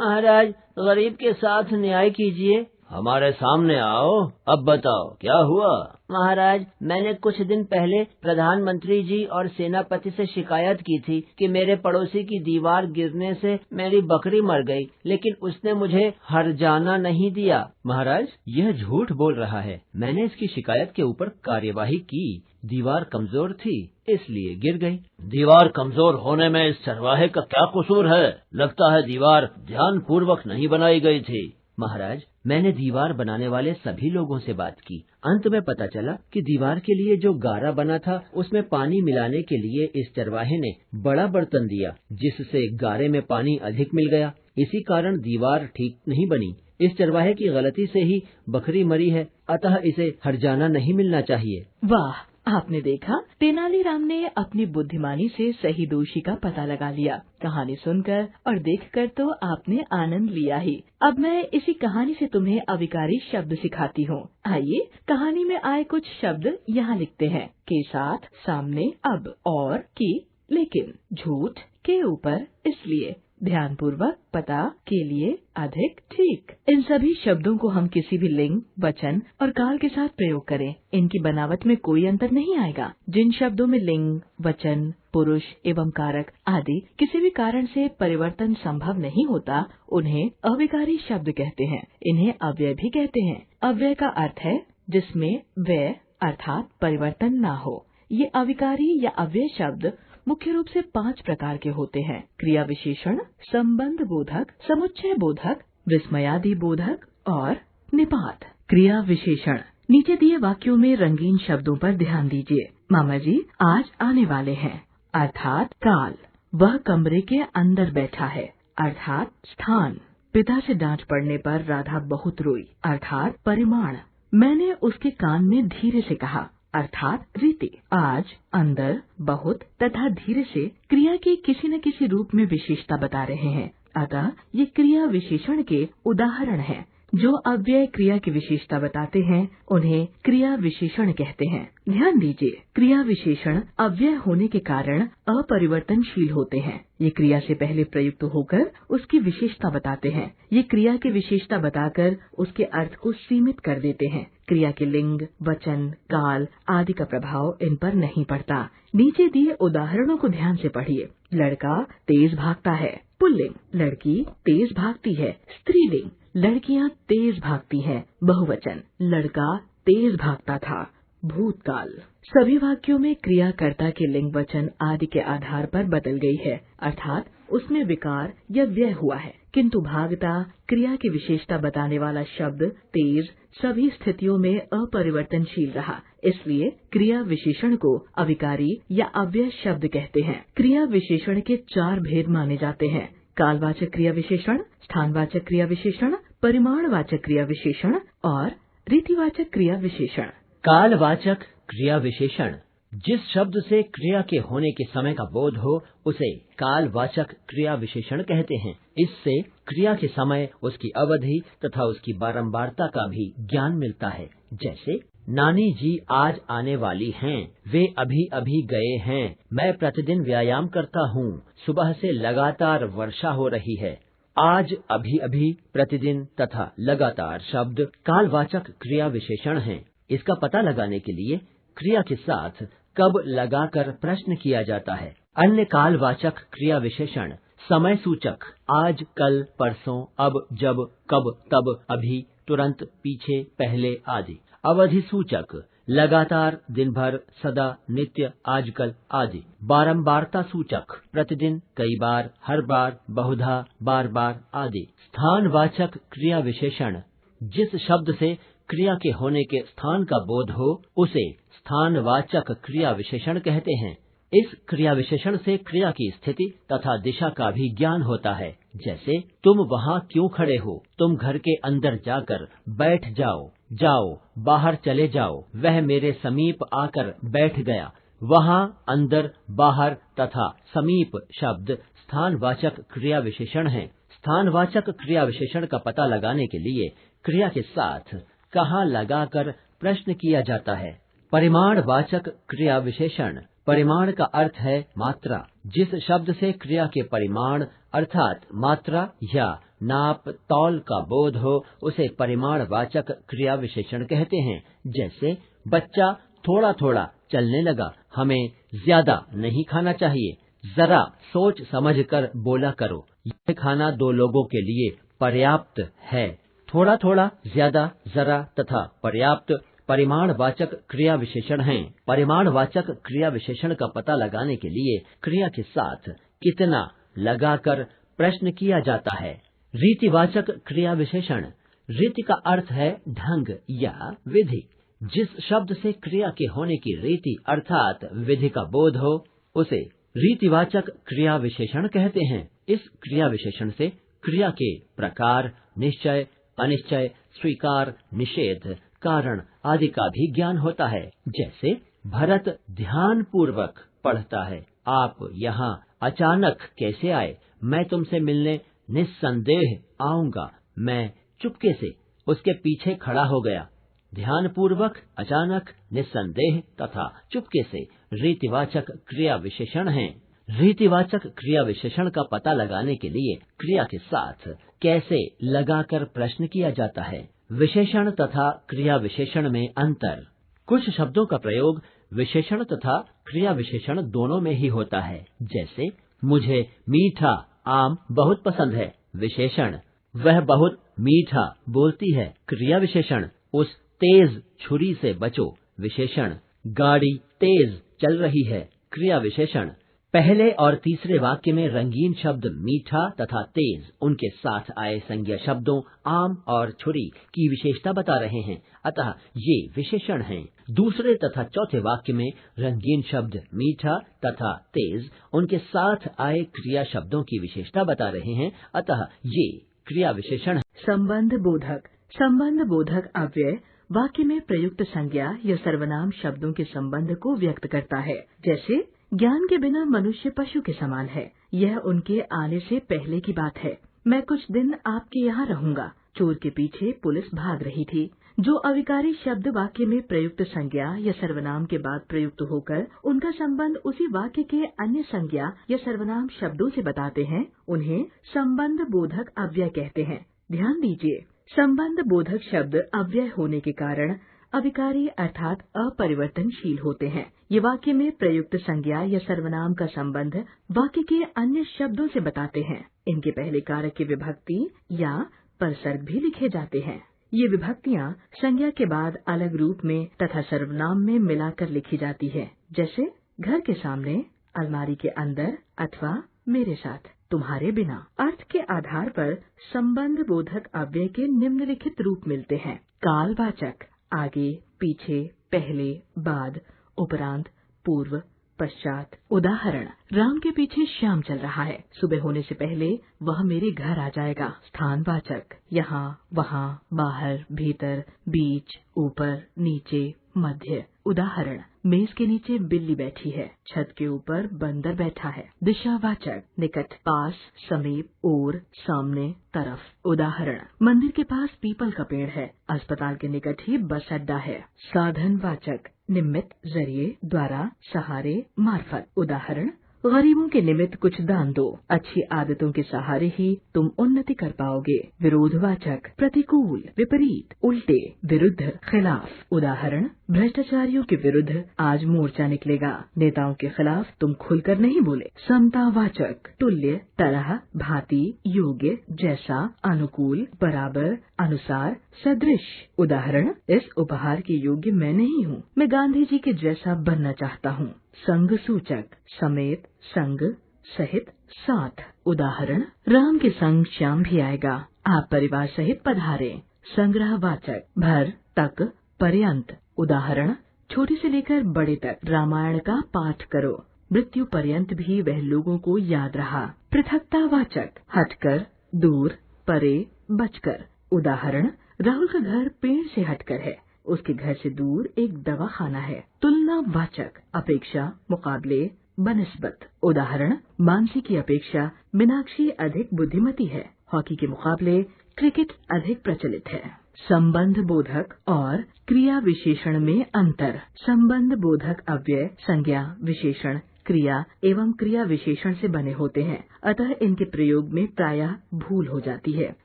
महाराज, गरीब के साथ न्याय कीजिए। हमारे सामने आओ, अब बताओ क्या हुआ। महाराज, मैंने कुछ दिन पहले प्रधानमंत्री जी और सेनापति से शिकायत की थी कि मेरे पड़ोसी की दीवार गिरने से मेरी बकरी मर गई, लेकिन उसने मुझे हर्जाना नहीं दिया। महाराज, यह झूठ बोल रहा है। मैंने इसकी शिकायत के ऊपर कार्यवाही की। दीवार कमजोर थी, इसलिए गिर गई। दीवार कमजोर होने में इस चरवाहे का क्या कसूर है? लगता है दीवार ध्यानपूर्वक नहीं बनाई गई थी। महाराज, मैंने दीवार बनाने वाले सभी लोगों से बात की। अंत में पता चला कि दीवार के लिए जो गारा बना था, उसमें पानी मिलाने के लिए इस चरवाहे ने बड़ा बर्तन दिया, जिससे गारे में पानी अधिक मिल गया। इसी कारण दीवार ठीक नहीं बनी। इस चरवाहे की गलती से ही बकरी मरी है, अतः इसे हर्जाना नहीं मिलना चाहिए। वाह, आपने देखा, तेनालीराम ने अपनी बुद्धिमानी से सही दोषी का पता लगा लिया। कहानी सुनकर और देखकर तो आपने आनंद लिया ही। अब मैं इसी कहानी से तुम्हें अविकारी शब्द सिखाती हूँ। आइए, कहानी में आए कुछ शब्द यहाँ लिखते हैं। के साथ, सामने, अब, और, की, लेकिन, झूठ, के ऊपर, इसलिए, ध्यानपूर्वक, पता, के लिए, अधिक, ठीक। इन सभी शब्दों को हम किसी भी लिंग, वचन और काल के साथ प्रयोग करें, इनकी बनावट में कोई अंतर नहीं आएगा। जिन शब्दों में लिंग, वचन, पुरुष एवं कारक आदि किसी भी कारण से परिवर्तन संभव नहीं होता, उन्हें अविकारी शब्द कहते हैं। इन्हें अव्यय भी कहते हैं। अव्यय का अर्थ है जिसमें व्यय अर्थात परिवर्तन न हो। ये अविकारी या अव्यय शब्द मुख्य रूप से 5 प्रकार के होते हैं: क्रिया विशेषण, संबंध बोधक, समुच्चय बोधक, विस्मयादि बोधक और निपात। क्रिया विशेषण। नीचे दिए वाक्यों में रंगीन शब्दों पर ध्यान दीजिए। मामा जी आज आने वाले हैं, अर्थात काल। वह कमरे के अंदर बैठा है, अर्थात स्थान। पिता से डांट पड़ने पर राधा बहुत रोई, अर्थात परिमाण। मैंने उसके कान में धीरे से कहा, अर्थात रीति। आज, अंदर, बहुत तथा धीरे से क्रिया के किसी न किसी रूप में विशेषता बता रहे हैं, अतः ये क्रिया विशेषण के उदाहरण हैं। जो अव्यय क्रिया की विशेषता बताते हैं, उन्हें क्रिया विशेषण कहते हैं। ध्यान दीजिए, क्रिया विशेषण अव्यय होने के कारण अपरिवर्तनशील होते हैं। ये क्रिया से पहले प्रयुक्त होकर उसकी विशेषता बताते हैं। ये क्रिया की विशेषता बताकर उसके अर्थ को सीमित कर देते हैं। क्रिया के लिंग, वचन, काल आदि का प्रभाव इन पर नहीं पड़ता। नीचे दिए उदाहरणों को ध्यान से पढ़िए। लड़का तेज भागता है, पुल्लिंग। लड़की तेज भागती है, स्त्रीलिंग। लड़कियां तेज भागती हैं, बहुवचन। लड़का तेज भागता था, भूतकाल। सभी वाक्यों में क्रिया कर्ता के लिंग, वचन आदि के आधार पर बदल गई है, अर्थात उसमें विकार या व्यय हुआ है। किंतु भागता क्रिया की विशेषता बताने वाला शब्द तेज सभी स्थितियों में अपरिवर्तनशील रहा, इसलिए क्रिया विशेषण को अविकारी या अव्यय शब्द कहते हैं। क्रिया विशेषण के 4 भेद माने जाते हैं: कालवाचक क्रिया विशेषण, स्थानवाचक क्रिया विशेषण, परिमाणवाचक क्रिया विशेषण और रीतिवाचक क्रिया विशेषण। कालवाचक क्रिया विशेषण। जिस शब्द से क्रिया के होने के समय का बोध हो, उसे कालवाचक क्रिया विशेषण कहते हैं। इससे क्रिया के समय, उसकी अवधि तथा उसकी बारंबारता का भी ज्ञान मिलता है। जैसे, नानी जी आज आने वाली हैं, वे अभी अभी गए हैं। मैं प्रतिदिन व्यायाम करता हूँ, सुबह से लगातार वर्षा हो रही है। आज, अभी अभी, प्रतिदिन तथा लगातार शब्द कालवाचक क्रिया विशेषण हैं। इसका पता लगाने के लिए क्रिया के साथ कब लगाकर प्रश्न किया जाता है। अन्य कालवाचक क्रिया विशेषण समय सूचक, आज, कल, परसों, अब, जब, कब, तब, अभी, तुरंत, पीछे, पहले आदि। अवधि सूचक लगातार, दिन भर, सदा, नित्य, आजकल आदि। बारंबारता सूचक प्रतिदिन, कई बार, हर बार, बहुधा, बार बार आदि। स्थानवाचक क्रिया विशेषण जिस शब्द से क्रिया के होने के स्थान का बोध हो, उसे स्थानवाचक क्रिया विशेषण कहते हैं। इस क्रिया विशेषण से क्रिया की स्थिति तथा दिशा का भी ज्ञान होता है। जैसे, तुम वहाँ क्यों खड़े हो? तुम घर के अंदर जाकर बैठ जाओ। जाओ, बाहर चले जाओ। वह मेरे समीप आकर बैठ गया। वहाँ, अंदर, बाहर तथा समीप शब्द स्थानवाचक क्रिया विशेषण हैं। स्थानवाचक क्रिया विशेषण का पता लगाने के लिए क्रिया के साथ कहाँ लगाकर प्रश्न किया जाता है। परिमाणवाचक क्रिया विशेषण। परिमाण का अर्थ है मात्रा। जिस शब्द से क्रिया के परिमाण अर्थात मात्रा या नाप तौल का बोध हो उसे परिमाणवाचक क्रिया विशेषण कहते हैं। जैसे बच्चा थोड़ा थोड़ा चलने लगा, हमें ज्यादा नहीं खाना चाहिए, जरा सोच समझकर बोला करो, यह खाना 2 लोगों के लिए पर्याप्त है। थोड़ा थोड़ा, ज्यादा, जरा तथा पर्याप्त परिमाणवाचक क्रिया विशेषण हैं। परिमाणवाचक क्रिया विशेषण का पता लगाने के लिए क्रिया के साथ कितना लगाकर प्रश्न किया जाता है। रीतिवाचक क्रिया विशेषण। रीति का अर्थ है ढंग या विधि। जिस शब्द से क्रिया के होने की रीति अर्थात विधि का बोध हो उसे रीतिवाचक क्रिया विशेषण कहते हैं। इस क्रिया विशेषण से क्रिया के प्रकार, निश्चय, अनिश्चय, स्वीकार, निषेध, कारण आदि का भी ज्ञान होता है। जैसे भरत ध्यान पूर्वक पढ़ता है, आप यहाँ अचानक कैसे आए? मैं तुमसे मिलने निस्संदेह आऊंगा। मैं चुपके से उसके पीछे खड़ा हो गया। ध्यान पूर्वक, अचानक, निस्संदेह तथा चुपके से रीतिवाचक क्रिया विशेषण हैं। रीतिवाचक क्रिया विशेषण का पता लगाने के लिए क्रिया के साथ कैसे लगाकर प्रश्न किया जाता है। विशेषण तथा क्रिया विशेषण में अंतर। कुछ शब्दों का प्रयोग विशेषण तथा क्रिया विशेषण दोनों में ही होता है। जैसे मुझे मीठा आम बहुत पसंद है, विशेषण। वह बहुत मीठा बोलती है, क्रिया विशेषण। उस तेज छुरी से बचो, विशेषण। गाड़ी तेज चल रही है, क्रिया विशेषण। पहले और तीसरे वाक्य में रंगीन शब्द मीठा तथा तेज उनके साथ आए संज्ञा शब्दों आम और छुरी की विशेषता बता रहे हैं, अतः ये विशेषण हैं। दूसरे तथा चौथे वाक्य में रंगीन शब्द मीठा तथा तेज उनके साथ आए क्रिया शब्दों की विशेषता बता रहे हैं, अतः ये क्रिया विशेषण है। संबंध बोधक। संबंध बोधक अव्यय वाक्य में प्रयुक्त संज्ञा या सर्वनाम शब्दों के संबंध को व्यक्त करता है। जैसे ज्ञान के बिना मनुष्य पशु के समान है, यह उनके आने से पहले की बात है। मैं कुछ दिन आपके यहाँ रहूंगा। चोर के पीछे पुलिस भाग रही थी। जो अविकारी शब्द वाक्य में प्रयुक्त संज्ञा या सर्वनाम के बाद प्रयुक्त होकर उनका संबंध उसी वाक्य के अन्य संज्ञा या सर्वनाम शब्दों से बताते हैं, उन्हें संबंध बोधक अव्यय कहते हैं। ध्यान दीजिए, संबंध बोधक शब्द अव्यय होने के कारण अविकारी अर्थात अपरिवर्तनशील होते हैं। ये वाक्य में प्रयुक्त संज्ञा या सर्वनाम का संबंध वाक्य के अन्य शब्दों से बताते हैं। इनके पहले कारक की विभक्ति या परसर्ग भी लिखे जाते हैं। ये विभक्तियाँ संज्ञा के बाद अलग रूप में तथा सर्वनाम में मिलाकर लिखी जाती है। जैसे घर के सामने, अलमारी के अंदर अथवा मेरे साथ, तुम्हारे बिना। अर्थ के आधार पर संबंध बोधक अव्यय के निम्नलिखित रूप मिलते हैं। कालवाचक, आगे, पीछे, पहले, बाद, उपरांत, पूर्व, पश्चात। उदाहरण, राम के पीछे श्याम चल रहा है। सुबह होने से पहले वह मेरे घर आ जाएगा। स्थानवाचक, यहाँ, वहाँ, बाहर, भीतर, बीच, ऊपर, नीचे, मध्य। उदाहरण, मेज के नीचे बिल्ली बैठी है, छत के ऊपर बंदर बैठा है। दिशावाचक, निकट, पास, समीप, ओर, सामने, तरफ। उदाहरण, मंदिर के पास पीपल का पेड़ है, अस्पताल के निकट ही बस अड्डा है। साधनवाचक, निमित्त, जरिए, द्वारा, सहारे, मार्फत। उदाहरण, गरीबों के निमित्त कुछ दान दो, अच्छी आदतों के सहारे ही तुम उन्नति कर पाओगे। विरोधवाचक, प्रतिकूल, विपरीत, उल्टे, विरुद्ध, खिलाफ। उदाहरण, भ्रष्टाचारियों के विरुद्ध आज मोर्चा निकलेगा, नेताओं के खिलाफ तुम खुलकर नहीं बोले। समतावाचक, तुल्य, तरह, भांति, योग्य, जैसा, अनुकूल, बराबर, अनुसार, सदृश। उदाहरण, इस उपहार के योग्य मैं नहीं हूँ, मैं गांधी जी के जैसा बनना चाहता हूँ। संग सूचक, समेत, संग, सहित, साथ। उदाहरण, राम के संग श्याम भी आएगा, आप परिवार सहित पधारे। संग्रहवाचक, भर, तक, पर्यंत। उदाहरण, छोटे से लेकर बड़े तक रामायण का पाठ करो, मृत्यु पर्यंत भी वह लोगों को याद रहा। पृथकतावाचक, हटकर, दूर, परे, बचकर। उदाहरण, राहुल का घर पेड़ से हटकर है, उसके घर से दूर एक दवाखाना है। तुलनावाचक, अपेक्षा, मुकाबले, बनिस्बत। उदाहरण, मानसी की अपेक्षा मीनाक्षी अधिक बुद्धिमती है, हॉकी के मुकाबले क्रिकेट अधिक प्रचलित है। संबंध बोधक और क्रिया विशेषण में अंतर। संबंध बोधक अव्यय संज्ञा, विशेषण, क्रिया एवं क्रिया विशेषण से बने होते हैं, अतः इनके प्रयोग में प्रायः भूल हो जाती है।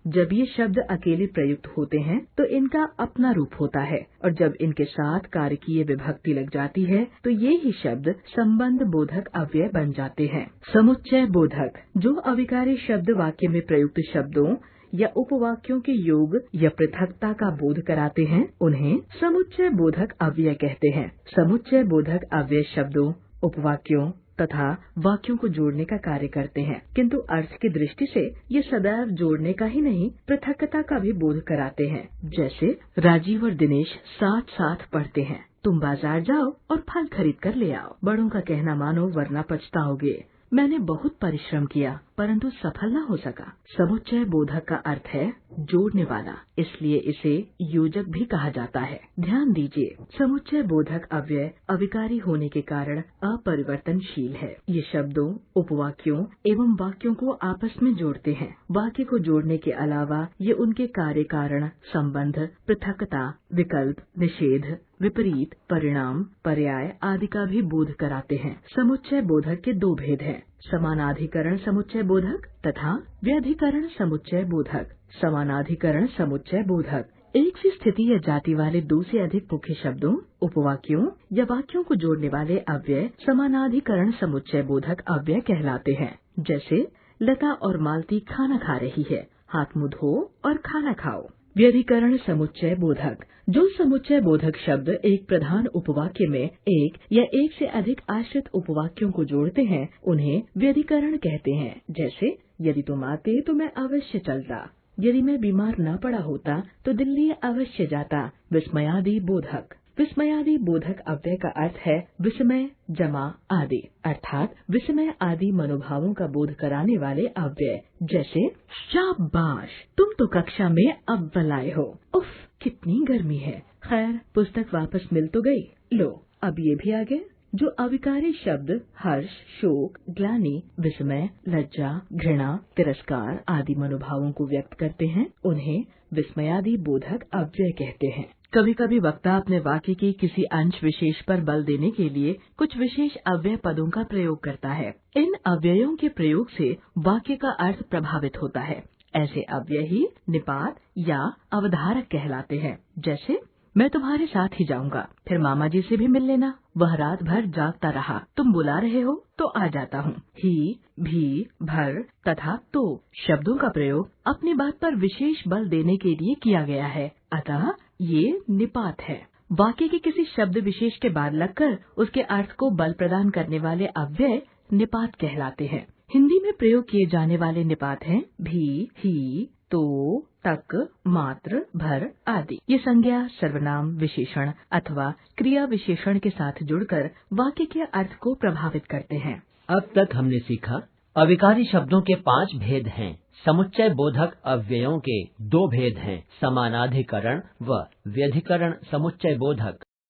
जब ये शब्द अकेले प्रयुक्त होते हैं तो इनका अपना रूप होता है, और जब इनके साथ कारकीय विभक्ति लग जाती है तो ये ही शब्द संबंध बोधक अव्यय बन जाते हैं। समुच्चय बोधक, जो अविकारी शब्द वाक्य में प्रयुक्त शब्दों या उपवाक्यों के योग या पृथकता का बोध कराते हैं, उन्हें समुच्चय बोधक अव्यय कहते हैं। समुच्चय बोधक अव्यय शब्दों, उपवाक्यों तथा वाक्यों को जोड़ने का कार्य करते हैं, किंतु अर्थ की दृष्टि से ये सदैव जोड़ने का ही नहीं, पृथकता का भी बोध कराते हैं। जैसे राजीव और दिनेश साथ साथ पढ़ते हैं। तुम बाजार जाओ और फल खरीद कर ले आओ। बड़ों का कहना मानो वरना पछताओगे। मैंने बहुत परिश्रम किया परंतु सफल न हो सका। समुच्चय बोधक का अर्थ है जोड़ने वाला, इसलिए इसे योजक भी कहा जाता है। ध्यान दीजिए, समुच्चय बोधक अव्यय अविकारी होने के कारण अपरिवर्तनशील है। ये शब्दों, उपवाक्यों एवं वाक्यों को आपस में जोड़ते हैं। वाक्य को जोड़ने के अलावा ये उनके कार्य कारण, संबंध, पृथकता, विकल्प, निषेध, विपरीत, परिणाम, पर्याय आदि का भी बोध कराते हैं। समुच्चय बोधक के दो भेद हैं, समानाधिकरण समुच्चय बोधक तथा व्यधिकरण समुच्चय बोधक। समानाधिकरण समुच्चय बोधक एक सी स्थिति या जाति वाले दो से अधिक मुख्य शब्दों, उपवाक्यों या वाक्यों को जोड़ने वाले अव्यय समानाधिकरण समुच्चय बोधक अव्यय कहलाते हैं। जैसे लता और मालती खाना खा रही है, हाथ मुंह धो और खाना खाओ। व्यधिकरण समुच्चय बोधक, जो समुच्चय बोधक शब्द एक प्रधान उपवाक्य में एक या एक से अधिक आश्रित उपवाक्यों को जोड़ते हैं, उन्हें व्यधिकरण कहते हैं। जैसे यदि तुम आते तो मैं अवश्य चलता, यदि मैं बीमार न पड़ा होता तो दिल्ली अवश्य जाता। विस्मयादि बोधक, विस्मयादि बोधक अव्यय का अर्थ है विस्मय जमा आदि, अर्थात विस्मय आदि मनोभावों का बोध कराने वाले अव्यय। जैसे शाबाश, तुम तो कक्षा में अव्वल आए हो। उफ, कितनी गर्मी है। खैर, पुस्तक वापस मिल तो गई। लो, अब ये भी आ गए। जो अविकारी शब्द हर्ष, शोक, ग्लानि, विस्मय, लज्जा, घृणा, तिरस्कार आदि मनोभावों को व्यक्त करते हैं, उन्हें विस्मयादि बोधक अव्यय कहते हैं। कभी कभी वक्ता अपने वाक्य की किसी अंश विशेष पर बल देने के लिए कुछ विशेष अव्यय पदों का प्रयोग करता है। इन अव्ययों के प्रयोग से वाक्य का अर्थ प्रभावित होता है। ऐसे अव्यय ही निपात या अवधारक कहलाते हैं। जैसे मैं तुम्हारे साथ ही जाऊंगा, फिर मामा जी से भी मिल लेना, वह रात भर जागता रहा, तुम बुला रहे हो तो आ जाता हूँ। ही, भी, भर तथा तो शब्दों का प्रयोग अपनी बात पर विशेष बल देने के लिए किया गया है, अतः ये निपात है। वाक्य के किसी शब्द विशेष के बाद लगकर उसके अर्थ को बल प्रदान करने वाले अव्यय निपात कहलाते हैं। हिंदी में प्रयोग किए जाने वाले निपात हैं भी, ही, तो, तक, मात्र, भर आदि। ये संज्ञा, सर्वनाम, विशेषण अथवा क्रिया विशेषण के साथ जुड़कर वाक्य के अर्थ को प्रभावित करते हैं। अब तक हमने सीखा अविकारी शब्दों के 5 भेद हैं, समुच्चय बोधक अव्ययों के 2 भेद हैं, समानाधिकरण व व्यधिकरण समुच्चय बोधक।